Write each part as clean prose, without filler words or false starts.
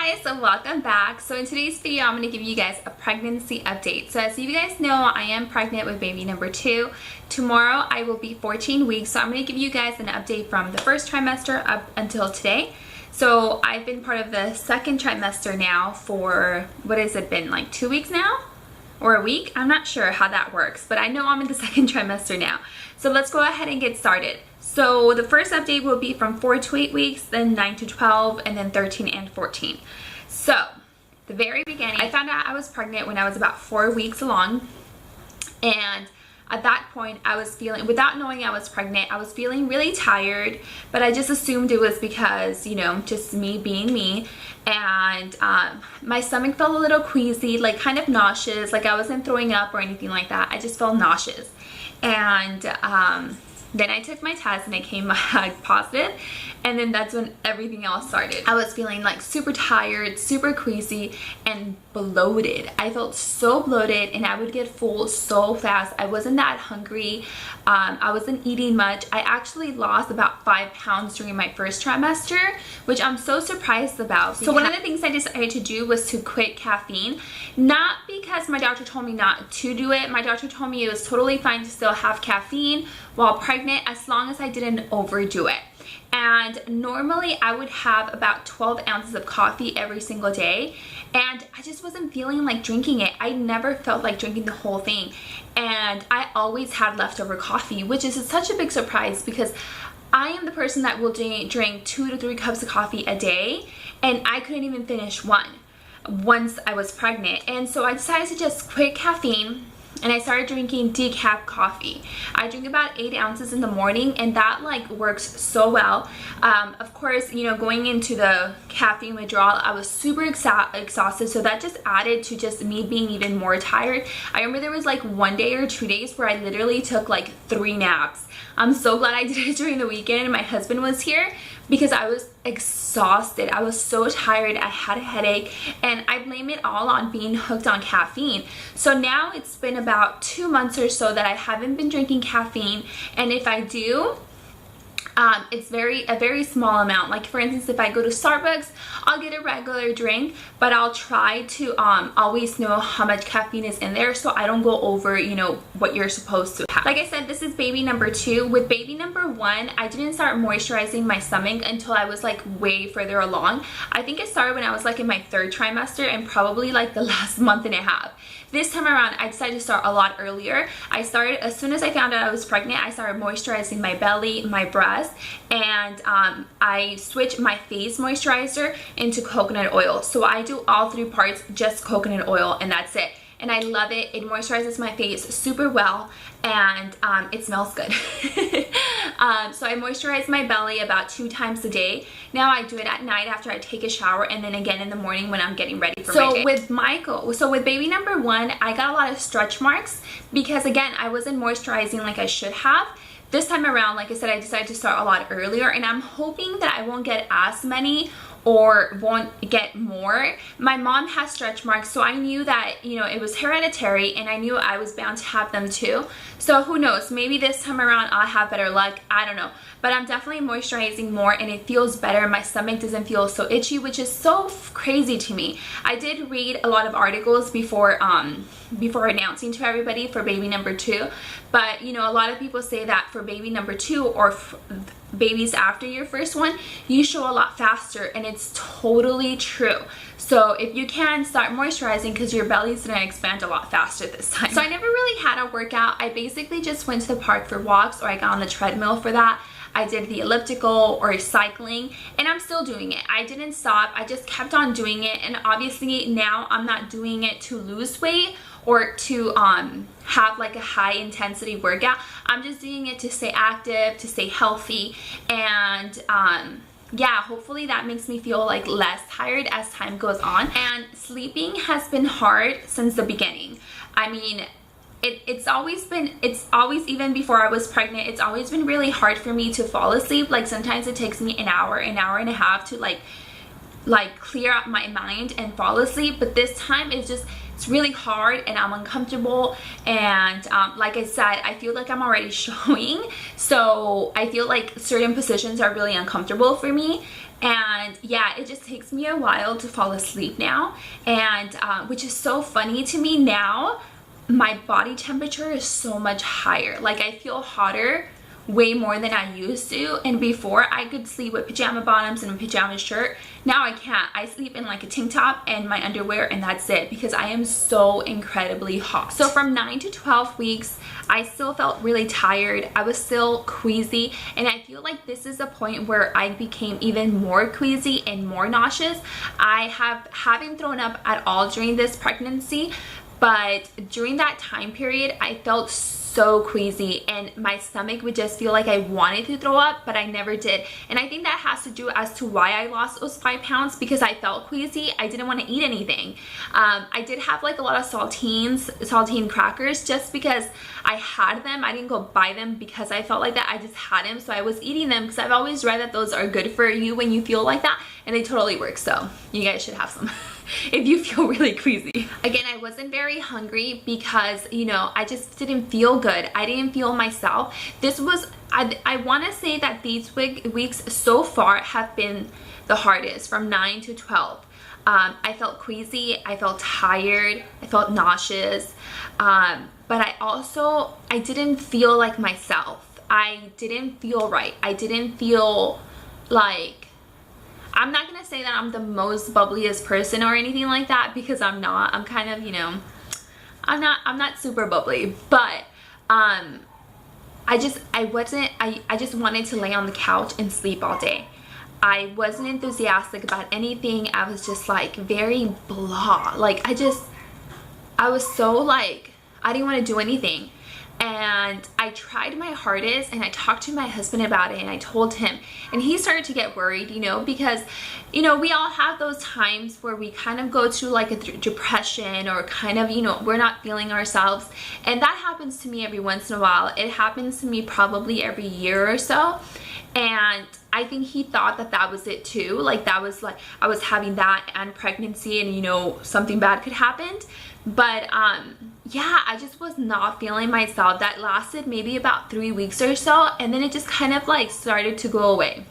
guys, so welcome back. So in today's video I'm going to give you guys a pregnancy update. So as you guys know, I am pregnant with baby number 2. Tomorrow I will be 14 weeks, so I'm going to give you guys an update from the first trimester up until today. So I've been part of the second trimester now for, what has it been, like 2 weeks now? Or a week? I'm not sure how that works, but I know I'm in the second trimester now. So let's go ahead and get started. So the first update will be from 4 to 8 weeks, then 9 to 12, and then 13 and 14. So the very beginning, I found out I was pregnant when I was about 4 weeks along. And at that point, I was feeling, without knowing I was pregnant, I was feeling really tired, but I just assumed it was because, you know, just me being me. And my stomach felt a little queasy, like kind of nauseous, like I wasn't throwing up or anything like that. I just felt nauseous. And then I took my test and it came back positive, and then that's when everything else started. I was feeling like super tired, super queasy, and bloated. I felt so bloated and I would get full so fast. I wasn't that hungry. I wasn't eating much. I actually lost about 5 pounds during my first trimester, which I'm so surprised about. So one of the things I decided to do was to quit caffeine. Not because my doctor told me not to do it. My doctor told me it was totally fine to still have caffeine while pregnant as long as I didn't overdo it. And normally I would have about 12 ounces of coffee every single day, and I just wasn't feeling like drinking it. I never felt like drinking the whole thing, and I always had leftover coffee, which is such a big surprise because I am the person that will drink 2 to 3 cups of coffee a day, and I couldn't even finish one once I was pregnant. And so I decided to just quit caffeine, and I started drinking decaf coffee. I drink about 8 ounces in the morning, and that like works so well. Of course, you know, going into the caffeine withdrawal, I was super exhausted, so that just added to just me being even more tired. I remember there was like 1 day or 2 days where I literally took like 3 naps. I'm so glad I did it during the weekend and my husband was here, because I was exhausted. I was so tired. I had a headache, and I blame it all on being hooked on caffeine. So now it's been about 2 months or so that I haven't been drinking caffeine, and if I do, it's a very small amount. Like for instance, if I go to Starbucks, I'll get a regular drink, but I'll try to always know how much caffeine is in there so I don't go over, you know, what you're supposed to have. Like I said, this is baby number 2. With baby number 1, I didn't start moisturizing my stomach until I was like way further along. I think it started when I was like in my 3rd trimester and probably like the last month and a half. This time around, I decided to start a lot earlier. I started, as soon as I found out I was pregnant, I started moisturizing my belly, my breast, and I switched my face moisturizer into coconut oil. So I do all 3 parts, just coconut oil, and that's it. And I love it. It moisturizes my face super well, and it smells good. So I moisturize my belly about 2 times a day. Now I do it at night after I take a shower, and then again in the morning when I'm getting ready for my day. So with baby number 1, I got a lot of stretch marks because again, I wasn't moisturizing like I should have. This time around, like I said, I decided to start a lot earlier, and I'm hoping that I won't get as many or won't get more. My mom has stretch marks, so I knew that, you know, it was hereditary, and I knew I was bound to have them too. So who knows, maybe this time around I'll have better luck. I don't know, but I'm definitely moisturizing more, and it feels better. My stomach doesn't feel so itchy, which is so crazy to me. I did read a lot of articles before announcing to everybody for baby number 2, but you know, a lot of people say that for baby number 2 or babies after your first one, you show a lot faster, and it's totally true. So if you can, start moisturizing because your belly's gonna expand a lot faster this time. So I never really had a workout. I basically just went to the park for walks, or I got on the treadmill for that. I did the elliptical or cycling, and I'm still doing it. I didn't stop. I just kept on doing it, and obviously now I'm not doing it to lose weight or to have like a high intensity workout. I'm just doing it to stay active, to stay healthy, and yeah, hopefully that makes me feel like less tired as time goes on. And sleeping has been hard since the beginning. I mean, it's always, even before I was pregnant, it's always been really hard for me to fall asleep. Like sometimes it takes me an hour and a half to like clear up my mind and fall asleep, but this time it's really hard and I'm uncomfortable, and like I said, I feel like I'm already showing, so I feel like certain positions are really uncomfortable for me, And yeah, it just takes me a while to fall asleep now, and which is so funny to me now. My body temperature is so much higher. Like, I feel hotter way more than I used to, and before I could sleep with pajama bottoms and a pajama shirt. Now I can't. I sleep in like a tank top and my underwear, and that's it, because I am so incredibly hot. So from 9 to 12 weeks, I still felt really tired. I was still queasy, and I feel like this is a point where I became even more queasy and more nauseous. I haven't thrown up at all during this pregnancy, but during that time period, I felt so queasy, and my stomach would just feel like I wanted to throw up, but I never did. And I think that has to do as to why I lost those 5 pounds, because I felt queasy. I didn't want to eat anything. I did have like a lot of saltine crackers, just because I had them. I didn't go buy them because I felt like that. I just had them, so I was eating them because I've always read that those are good for you when you feel like that, and they totally work. So you guys should have some if you feel really queasy. Again, I wasn't very hungry because, you know, I just didn't feel good. I didn't feel myself. This was, I want to say that these weeks so far have been the hardest, from 9 to 12. I felt queasy, I felt tired, I felt nauseous, but I didn't feel like myself. I didn't feel right. I didn't feel like, I'm not gonna say that I'm the most bubbliest person or anything like that, because I'm not. I'm kind of, you know, I'm not super bubbly, but I just wanted to lay on the couch and sleep all day. I wasn't enthusiastic about anything. I was just like very blah. Like, I was so like, I didn't want to do anything. And I tried my hardest, and I talked to my husband about it, and I told him, and he started to get worried, you know, because, you know, we all have those times where we kind of go to like a depression, or kind of, you know, we're not feeling ourselves. And that happens to me every once in a while. It happens to me probably every year or so. And I think he thought that that was it too. Like, that was like, I was having that and pregnancy, and, you know, something bad could happen. But yeah, I just was not feeling myself. That lasted maybe about 3 weeks or so, and then it just kind of like started to go away.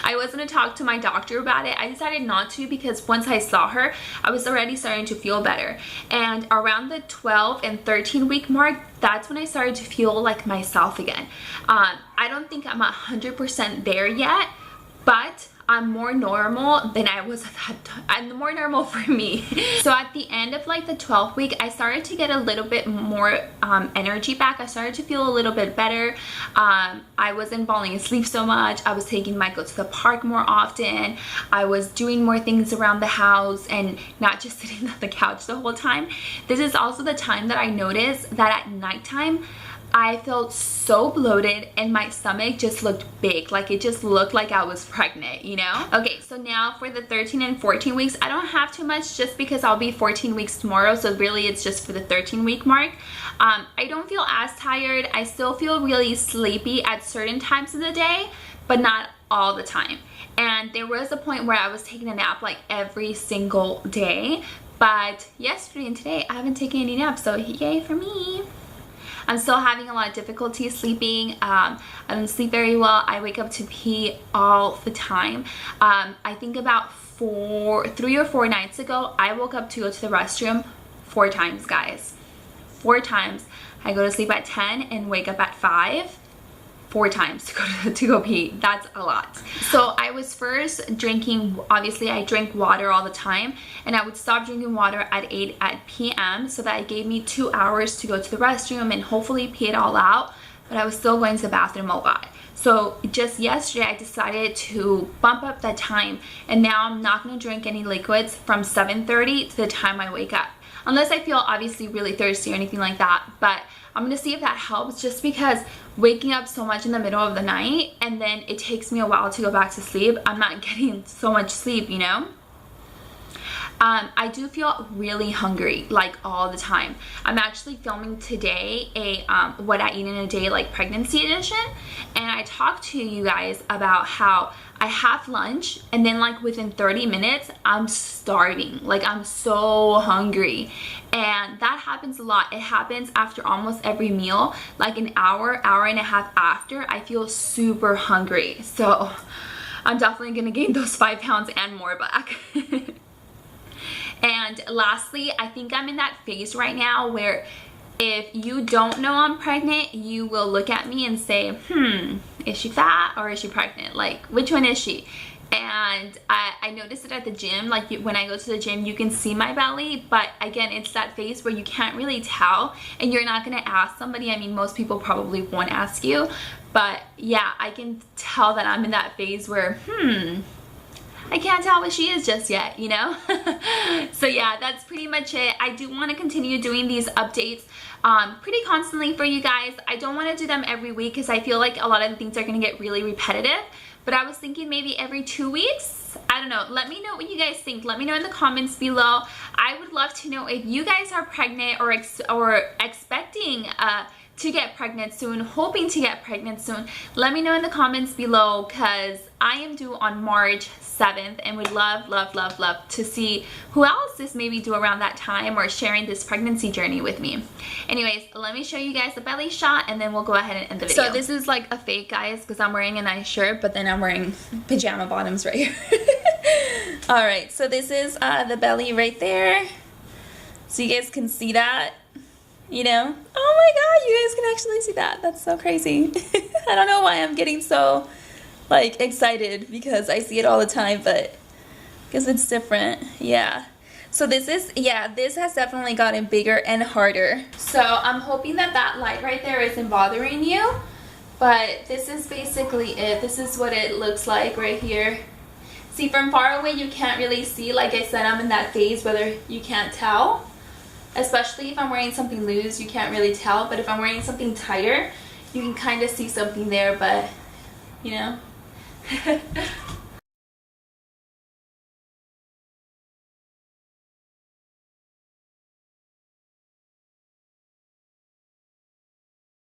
I was gonna talk to my doctor about it. I decided not to, because once I saw her, I was already starting to feel better. And around the 12 and 13 week mark, that's when I started to feel like myself again. I don't think I'm 100% there yet, but I'm more normal than I was at that time. I'm more normal for me. So at the end of like the 12th week, I started to get a little bit more energy back. I started to feel a little bit better. I wasn't falling asleep so much. I was taking Michael to the park more often. I was doing more things around the house and not just sitting on the couch the whole time. This is also the time that I noticed that at nighttime, I felt so bloated, and my stomach just looked big. Like, it just looked like I was pregnant, you know? Okay, so now for the 13 and 14 weeks, I don't have too much, just because I'll be 14 weeks tomorrow. So really it's just for the 13 week mark. I don't feel as tired. I still feel really sleepy at certain times of the day, but not all the time. And there was a point where I was taking a nap like every single day, but yesterday and today I haven't taken any naps, so yay for me. I'm still having a lot of difficulty sleeping. I don't sleep very well. I wake up to pee all the time. I think about 3 or 4 nights ago, I woke up to go to the restroom 4 times, guys. 4 times. I go to sleep at 10 and wake up at 5. 4 times to go pee. That's a lot. So I was first drinking, obviously I drink water all the time, and I would stop drinking water at 8 p.m. so that it gave me 2 hours to go to the restroom and hopefully pee it all out, but I was still going to the bathroom a lot. So just yesterday I decided to bump up that time, and now I'm not going to drink any liquids from 7:30 to the time I wake up, unless I feel obviously really thirsty or anything like that. But I'm gonna see if that helps, just because waking up so much in the middle of the night and then it takes me a while to go back to sleep, I'm not getting so much sleep, you know? I do feel really hungry, like all the time. I'm actually filming today a what I eat in a day, like pregnancy edition, and I talked to you guys about how I have lunch and then like within 30 minutes I'm starving, like I'm so hungry. And that happens a lot. It happens after almost every meal, like an hour and a half after, I feel super hungry. So I'm definitely gonna gain those 5 pounds and more back. And lastly, I think I'm in that phase right now where if you don't know I'm pregnant, you will look at me and say, is she fat or is she pregnant? Like, which one is she? And I noticed it at the gym. Like, when I go to the gym, you can see my belly, but again, it's that phase where you can't really tell, and you're not gonna ask somebody. I mean, most people probably won't ask you, but yeah, I can tell that I'm in that phase where, I can't tell what she is just yet, you know? So yeah, that's pretty much it. I do want to continue doing these updates pretty constantly for you guys. I don't want to do them every week because I feel like a lot of the things are going to get really repetitive. But I was thinking maybe every 2 weeks. I don't know. Let me know what you guys think. Let me know in the comments below. I would love to know if you guys are pregnant or expecting to get pregnant soon, hoping to get pregnant soon. Let me know in the comments below because I am due on March 7th and would love, love, love, love to see who else is maybe due around that time or sharing this pregnancy journey with me. Anyways, let me show you guys the belly shot and then we'll go ahead and end the video. So this is like a fake, guys, because I'm wearing a nice shirt, but then I'm wearing pajama bottoms right here. Alright, so this is the belly right there. So you guys can see that. You know, oh my god, you guys can actually see that. That's so crazy. I don't know why I'm getting so like excited because I see it all the time, but because it's different. Yeah, so this is, yeah, this has definitely gotten bigger and harder. So I'm hoping that that light right there isn't bothering you, but this is basically it. This is what it looks like right here. See, from far away you can't really see. Like I said, I'm in that phase whether you can't tell. Especially if I'm wearing something loose, you can't really tell. But if I'm wearing something tighter, you can kind of see something there, but, you know.